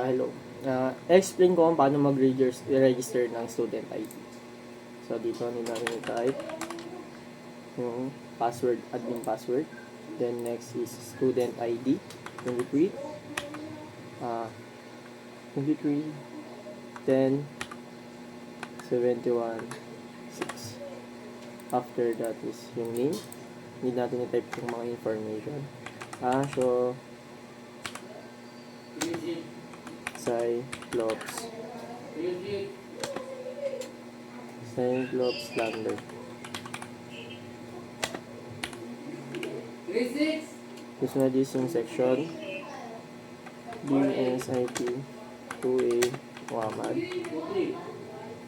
Hello. Explain ko kung paano mag-register ng student ID. So, dito nila type yung password, admin password. Then, next is student ID, 23. 23, 10, 71, 6. After that is yung name. Need natin i-type yung mga information. So, Cyclops Lander. Tapos na this yung section. DSIP 2A Muhammad.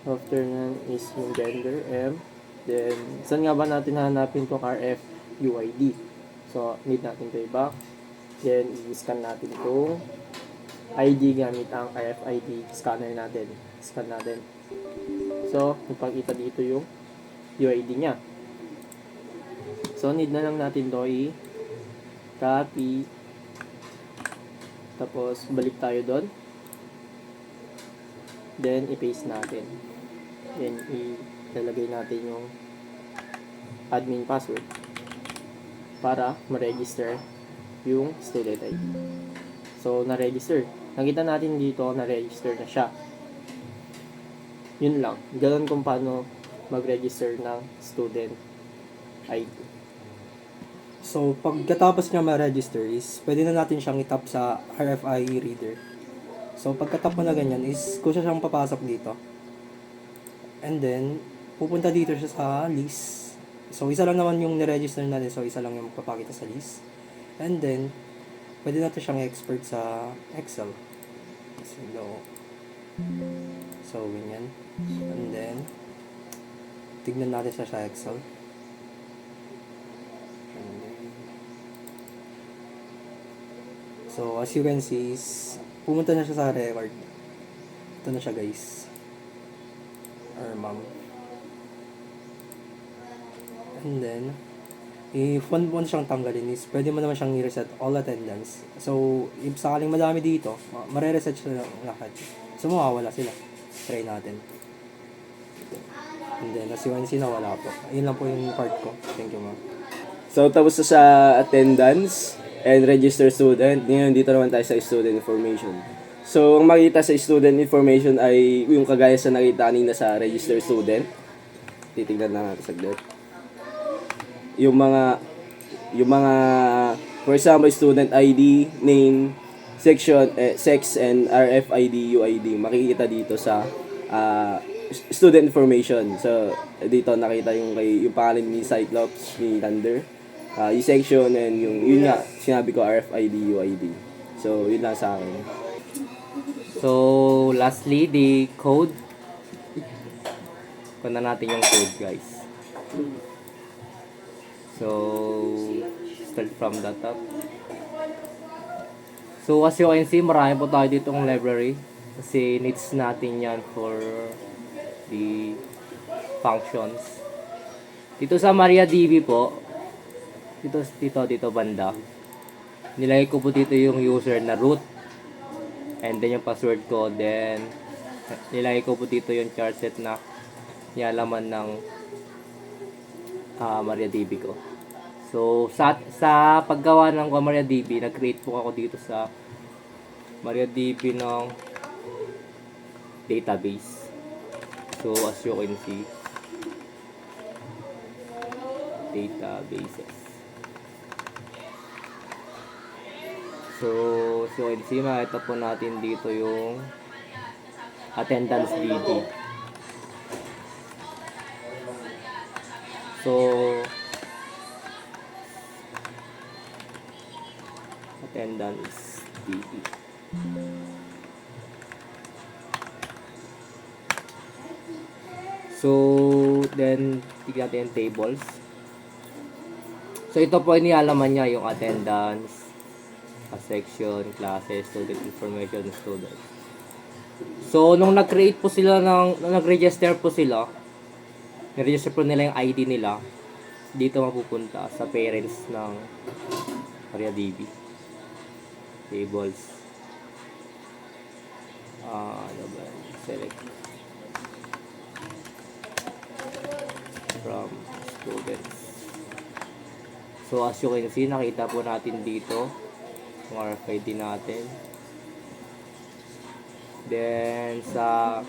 After nan is yung gender, M. Then, saan nga ba natin hahanapin itong RF UID? So, need natin ito i-back. Then, i-scan natin itong ID gamit ang RFID scanner natin. Scan natin. So, ipakita dito yung UID niya. So, need na lang natin ito i-copy. Tapos, balik tayo doon. Then, i-paste natin. Then, ilalagay natin yung admin password para ma-register yung student ID. So, na-register. Nakita natin dito, na-register na siya. Yun lang. Ganun kung paano mag-register ng student ID. So, pagkatapos nga ma-register is, pwede na natin siyang itap sa RFID reader. So, pagkatap mo na ganyan is, kung siya siyang papasok dito. And then, pupunta dito siya sa list. So, isa lang naman yung niregister natin. So, isa lang yung magpapakita sa list. And then, pwede natin siyang export sa Excel. So, ganyan. And then, tignan natin siya sa Excel. So, as you can see, pumunta na siya sa record. Ito na siya, guys. Or ma'am. And then, if one siyang tanggalin is, pwede mo naman siyang i-reset all attendance. So, if sakaling madami dito, mare-reset siya lahat. So, mawawala sila. Try natin. And then, as you can see, nawala po. Ayun lang po yung part ko. Thank you, ma'am. So, tapos na sa attendance and register student. Ngayon, dito naman tayo sa student information. So, ang makita sa student information ay yung kagaya sa nakita kanina sa register student. Titignan na natin saglit. Yung mga, for example, student ID, name, section, sex, and RFID, UID. Makikita dito sa student information. So, dito nakita yung pangalan ni Cyclops, ni Thunder. Yung section, and yun nga, sinabi ko, RFID, UID. So, yun lang sa akin. So, lastly, the code. Kuna natin yung code, guys. So, start from the top. So, as you can see, marami po tayo dito ng library. Kasi needs natin yan for the functions. Dito sa MariaDB po, dito banda, nilagay ko po dito yung user na root. And then yung password ko. Then, nilagay ko po dito yung chart set na nialaman ng MariaDB ko. So, sa paggawa ng MariaDB, nag-create po ako dito sa MariaDB ng database. So, as you can see, databases. So, as you can see, makita po natin dito yung attendance DB. So, attendance DB. So, then, tignan natin yung tables. So, ito po yung nialaman niya, yung attendance, section, classes, student information, students. So, nung nag-create po sila nung nag-register po sila, nag-register po nila yung ID nila, dito mapupunta sa parents ng MariaDB. Tables. ano ba? Select from students. So as you can see, nakita po natin dito yung RFID natin. Then sa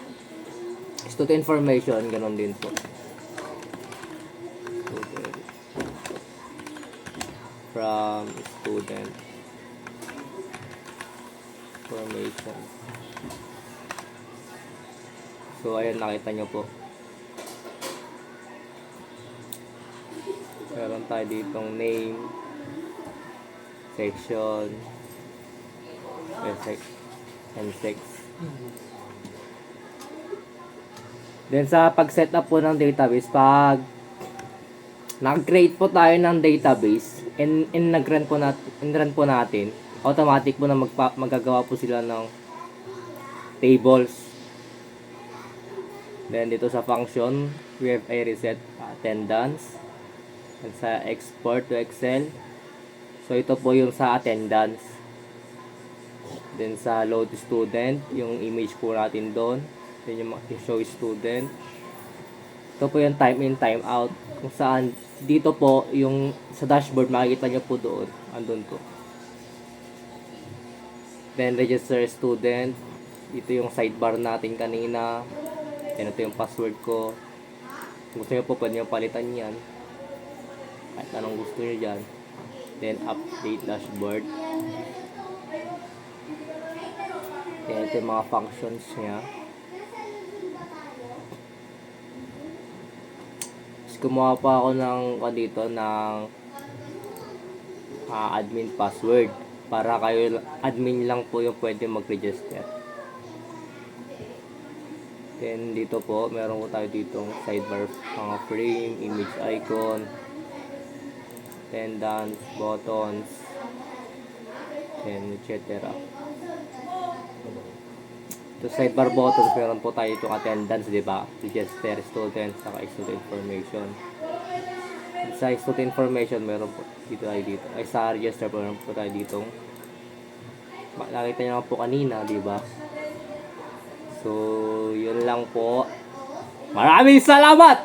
student information, ganun din po. Student from student information. So ayan, nakita nyo po. Meron tayo ditong name, section, and sex. Then sa pag-set up po ng database, pag nag-create po tayo ng database and nag-run po natin, automatic po na magagawa po sila ng tables. Then dito sa function, we have a reset attendance. And sa export to Excel, so ito po yung sa attendance. Then sa load student, yung image po natin doon. Then yung show student. Ito po yung time in, time out. Kung saan, dito po, yung sa dashboard, makikita nyo po doon. Andun po. Then register student. Ito yung sidebar natin kanina. Then ito yung password ko. Kung gusto nyo po, pwede nyo palitan yan. Kahit anong gusto nyo dyan. Then update dashboard. Then ito yung mga functions nya. Gumawa pa ako ng dito ng admin password para kayo admin lang po yung pwede mag-register. Then dito po meron po tayo ditong sidebar, mga frame, image icon, attendance, buttons, and etc. So sidebar buttons, meron po tayo itong attendance, di ba? Register student, saka student information. Sa student information, meron po dito tayo dito. Ay sa register po, meron po tayo ditong nakita nyo po kanina, di ba? So, yun lang po. Maraming salamat!